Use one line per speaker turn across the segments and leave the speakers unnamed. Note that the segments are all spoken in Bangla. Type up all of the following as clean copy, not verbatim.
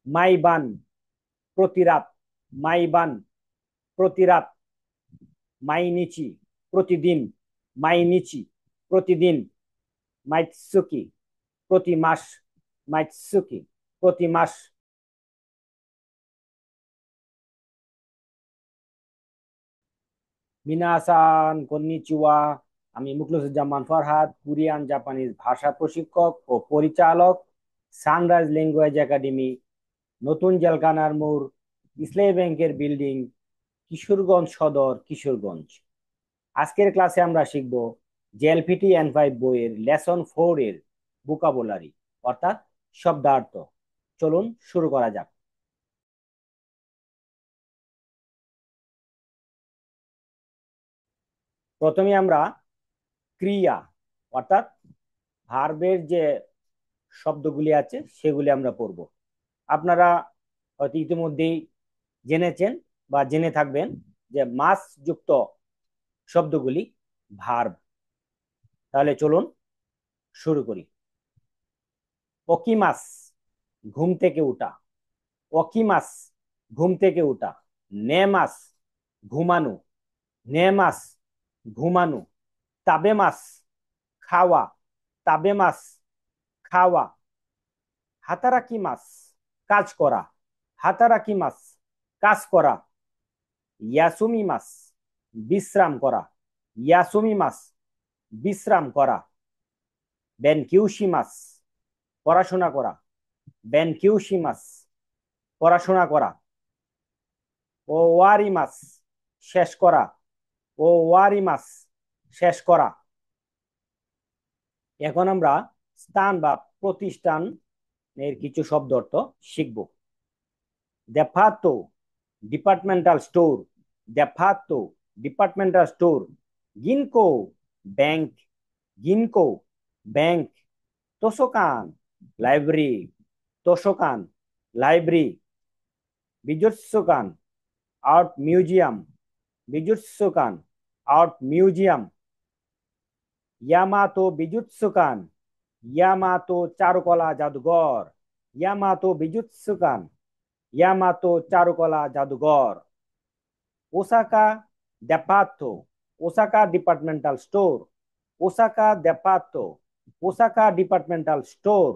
মাইবান প্রতিরাত, মাইবান প্রতিরাত, মাইনিচি প্রতিদিন, মাইনিচি প্রতিদিন, মাইৎসুকি প্রতি মাস, মাইৎসুকি প্রতি মাস। মিনাসান কন্নিচিওয়া, আমি মুখলেসুজ্জামান ফরহাদ, কোরিয়ান জাপানিজ ভাষা প্রশিক্ষক ও পরিচালক, সানরাইজ ল্যাঙ্গুয়েজ একাডেমি, নতুন জেলখানার মোড়, ইসলামী ব্যাংকের বিল্ডিং, কিশোরগঞ্জ সদর, কিশোরগঞ্জ। আজকের ক্লাসে আমরা শিখব জেএলপিটি N5 বইয়ের লেসন 4 এর ভোকাবুলারি অর্থাৎ শব্দার্থ। চলুন শুরু করা যাক। প্রথমে আমরা ক্রিয়া অর্থাৎ ভার্বের যে শব্দগুলি আছে সেগুলি আমরা পড়ব। আপনারা হয়তো ইতিমধ্যেই জেনেছেন বা জেনে থাকবেন যে মাস যুক্ত শব্দগুলি ভার্ব। তাহলে চলুন শুরু করি। অকিমাস ঘুম থেকে উঠা, অকিমাস ঘুম থেকে উঠা। নেমাস ঘুমানো, নেমাস ঘুমানো। তাবেমাস খাওয়া, তাবেমাস খাওয়া। হাতারাকিমাস কাজ করা, হাতারাকিমাস কাজ করা। ইয়াসুমিমাস বিশ্রাম করা, ইয়াসুমিমাস বিশ্রাম করা। বেনকিউশিমাস পড়াশোনা করা, বেনকিউশিমাস পড়াশোনা করা। ও ওয়ারিমাস শেষ করা, ও ওয়ারিমাস শেষ করা। এখন আমরা স্থান বা প্রতিষ্ঠান এর কিছু শব্দ অর্থ শিখব। দেপাতো ডিপার্টমেন্টাল স্টোর, দেপাতো ডিপার্টমেন্টাল স্টোর। গিনকো ব্যাংক, গিনকো ব্যাংক। তোসোকান লাইব্রেরি, তোসোকান লাইব্রেরি। বিজুৎসুকান আর্ট মিউজিয়াম, বিজুৎসুকান আর্ট মিউজিয়াম। ইয়ামাতো বিজুৎসুকান, ইয়ামাতো চারুকলা জাদুঘর, ইয়ামাতো বিজুৎসুকান, ইয়ামাতো চারুকলা জাদুঘর। ওসাকা দেপাতো, ওসাকা ডিপার্টমেন্টাল স্টোর, ওসাকা দেপাতো, ওসাকা ডিপার্টমেন্টাল স্টোর।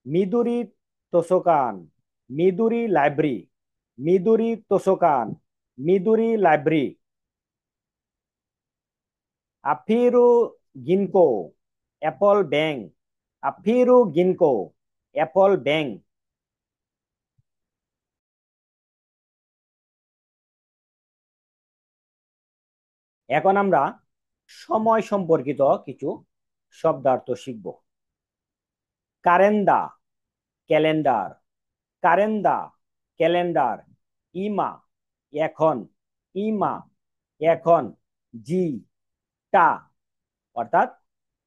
মিদুরি তোসোকান, মিদুরি লাইব্রেরি, মিদুরি তোসোকান, মিদুরি লাইব্রেরি। আফিরু গিনকো অ্যাপল ব্যাংক, আফিরু গিনকো অ্যাপল ব্যাংক। এখন আমরা সময় সম্পর্কিত কিছু শব্দার্থ শিখব। কারেন্দা ক্যালেন্ডার, কারেন্দা ক্যালেন্ডার। ইমা এখন, ইমা এখন। জি টা অর্থাৎ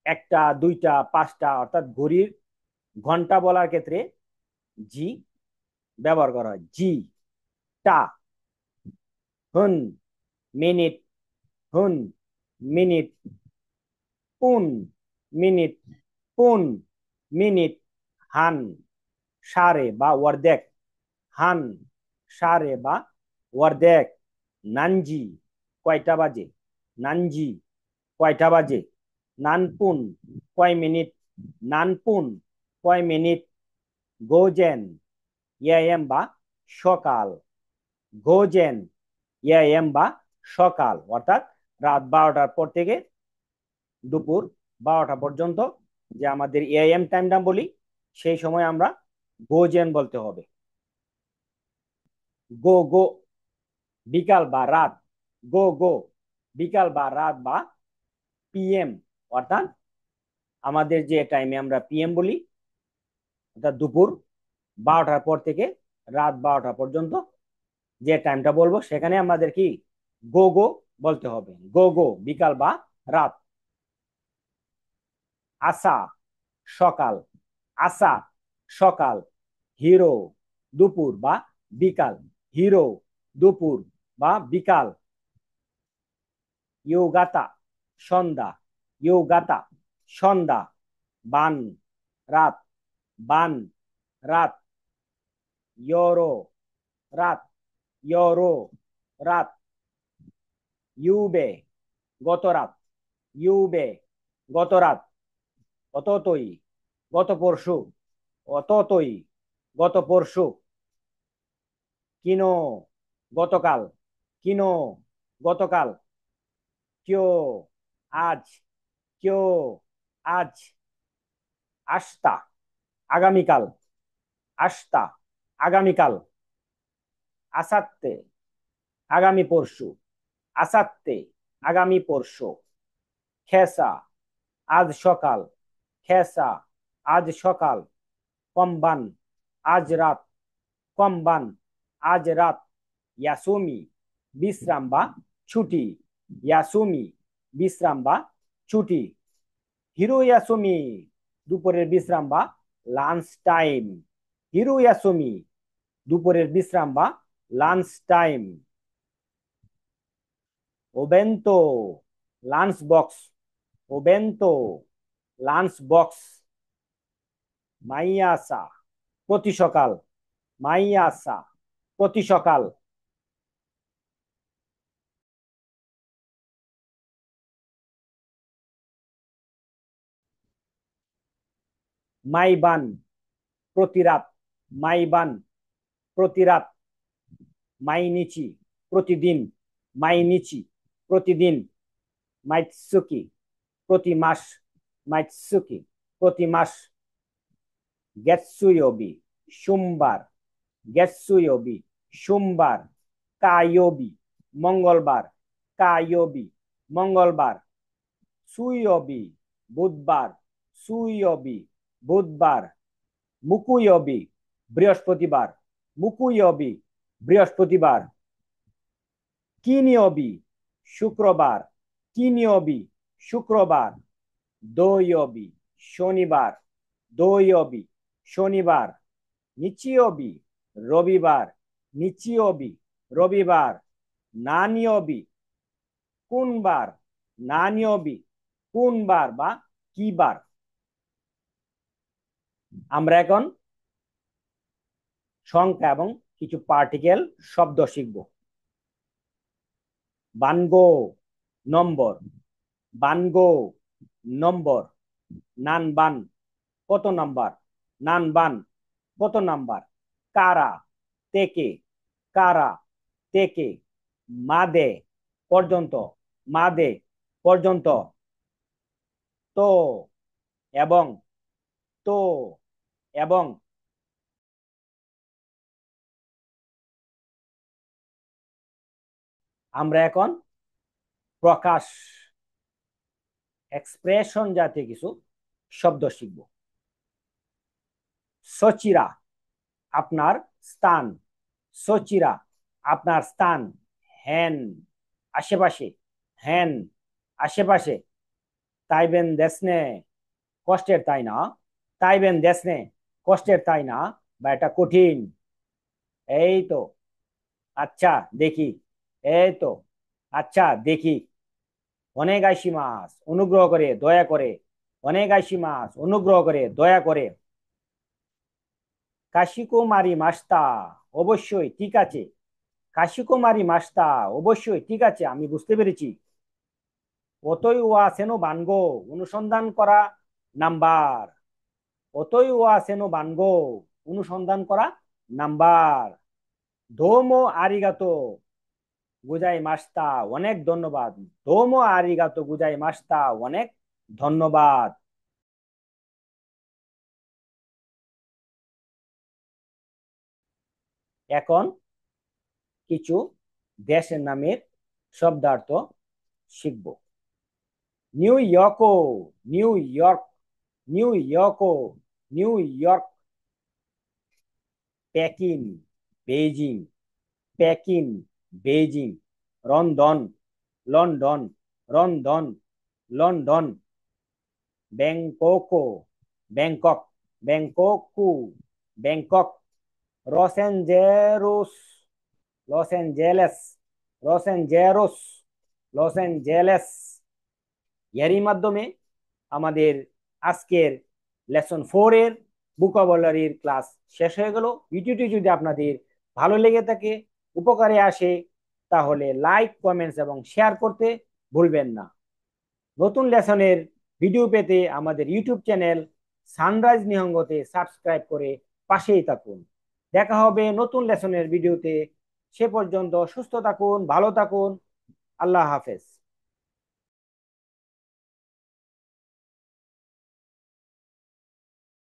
একটা, দুইটা, পাঁচটা অর্থাৎ ঘড়ির ঘন্টা বলার ক্ষেত্রে জি ব্যবহার করা হয়। জি টা। হুন মিনিট, হুন মিনিট। পুন মিনিট, পুন মিনিট। হান সারে বা ওয়ার্দেক, হান সারে বা ওয়ার্দেক। নানজি কয়টা বাজে, নানজি কয়টা বাজে। নানপুন কয় মিনিট, নানপুন কয় মিনিট। গোজেন এএম বা সকাল, গোজেন এএম বা সকাল অর্থাৎ রাত 12টার পর থেকে দুপুর 12টা পর্যন্ত যে আমাদের এএম টাইমটা বলি সেই সময় আমরা গোজেন বলতে হবে। গো গো বিকাল বা রাত, গো গো বিকাল বা রাত বা পিএম অর্থাৎ আমাদের যে টাইমে আমরা পিএম বলি অর্থাৎ দুপুর 12টার পর থেকে রাত 12টা পর্যন্ত যে টাইমটা বলবো সেখানে আমাদের কি গো গো বলতে হবে। গো গো বিকাল বা রাত। আসা সকাল, আসা সকাল। হিরো দুপুর বা বিকাল, হিরো দুপুর বা বিকাল। ইয়োগাতা সন্ধ্যা, ইয়োগাতা সন্ধ্যা। বান রাত, বান রাত। ইয়োরো রাত, ইয়োরো রাত। ইউবে গত রাত, ইউবে গত রাত। অততই গত পরশু, অততই গত পরশু। কিনো গতকাল, কিনো গতকাল। কিও আজ, কিও আজ। আস্তা আগামীকাল, আস্তা আগামীকাল। আসাত্তে আগামী পরশু, আসাত্তে আগামী পরশু। খেসা আজ সকাল, খেসা আজ সকাল। কম্বান আজ রাত, কম্বান আজ রাত। ইয়াসুমি বিশ্রাম বা ছুটি, ইয়াসুমি বিশ্রাম বা ছুটি। হিরো ইয়াসুমি দুপুরের বিশ্রাম বা লাঞ্চ টাইম, হিরো ইয়াসুমি দুপুরের বিশ্রাম বা লাঞ্চ টাইম। ওবেন্তো লাঞ্চ বক্স, ওবেন্তো লাঞ্চ বক্স। মাইয়াসা প্রতি সকাল, মাইয়াসা প্রতি সকাল। মাইবান প্রতি রাত, মাইবান প্রতি রাত। মাইনিচি প্রতিদিন, মাইনিচি প্রতিদিন। মাইৎসুকি প্রতি মাস, মাইৎসুকি প্রতি মাস। গেটসুয়োবি সোমবার, গেটসুয়োবি সোমবার। কায়োবি মঙ্গলবার, কায়োবি মঙ্গলবার। সুইয়বি বুধবার, সুইয়বি বুধবার। মুকুয়বি বৃহস্পতিবার, মুকুয়বি বৃহস্পতিবার। কিনিয়বি শুক্রবার, কিনিয়বি শুক্রবার। দোয়বি শনিবার, দোয়বি শনিবার। নিচিয়বি রবিবার, নিচিয়বি রবিবার। নানিয়বি কোন বার, নানিয়বি কোন বার বা কি বার। আমরা এখন সংখ্যা এবং কিছু পার্টিকেল শব্দ শিখব। বানগো নম্বর, বানগো নম্বর। নানবান কত নাম্বার, নানবান কত নাম্বার। কারা থেকে, কারা থেকে। মাদে পর্যন্ত, মাদে পর্যন্ত। তো এবং, তো এবং। আমরা এখন প্রকাশ, এক্সপ্রেশন জাতীয় কিছু শব্দ শিখব। সচিরা আপনার স্থান, সচিরা আপনার স্থান। হ্যান আশেপাশে, হ্যান আশেপাশে। তাইবেন দেশনে কষ্টের তাই না, তাইবেন দেশনে কষ্টের তাই না, বা এটা কঠিন। এই তো, আচ্ছা দেখি, এই তো, আচ্ছা দেখি। অনেক আইসি মাস অনুগ্রহ করে দয়া করে, অনেক আইসি মাস অনুগ্রহ করে দয়া করে। কাশিকুমারী মাস্তা অবশ্যই ঠিক আছে, কাশিকুমারী মাস্তা অবশ্যই ঠিক আছে, আমি বুঝতে পেরেছি। অতই ওয়া সেনো বানগো অনুসন্ধান করা নাম্বার, অতই ওয়া সেনো বানগো অনুসন্ধান করা নাম্বার। দোমো আরিগাতো গুজাই মাস্তা অনেক ধন্যবাদ, দোমো আরিগাতো গুজাই মাস্তা অনেক ধন্যবাদ। এখন কিছু দেশের নামের শব্দার্থ শিখব। নিউ ইয়র্কো, নিউ ইয়র্ক, নিউ ইয়র্কো, নিউ ইয়র্ক। পেকিং বেইজিং, পেকিং Beijing. London, London, London, London. ব্যাংককো, ব্যাংকক, ব্যাংককু, Bangkok. Los Angeles, Los Angeles, Los Angeles, Los Angeles. এরই মাধ্যমে আমাদের আজকের লেসন 4 এর ভোকাবুলারির ক্লাস শেষ হয়ে গেল। ভিডিওটি যদি আপনাদের ভালো লেগে থাকে, উপকারে আসে, তাহলে লাইক, কমেন্টস এবং শেয়ার করতে ভুলবেন না। নতুন লেসনের ভিডিও পেতে আমাদের ইউটিউব চ্যানেল সানরাইজ নিহঙ্গতে সাবস্ক্রাইব করে পাশেই থাকুন। দেখা হবে নতুন লেসনের ভিডিওতে। সে পর্যন্ত সুস্থ থাকুন, ভালো থাকুন। আল্লাহ হাফেজ।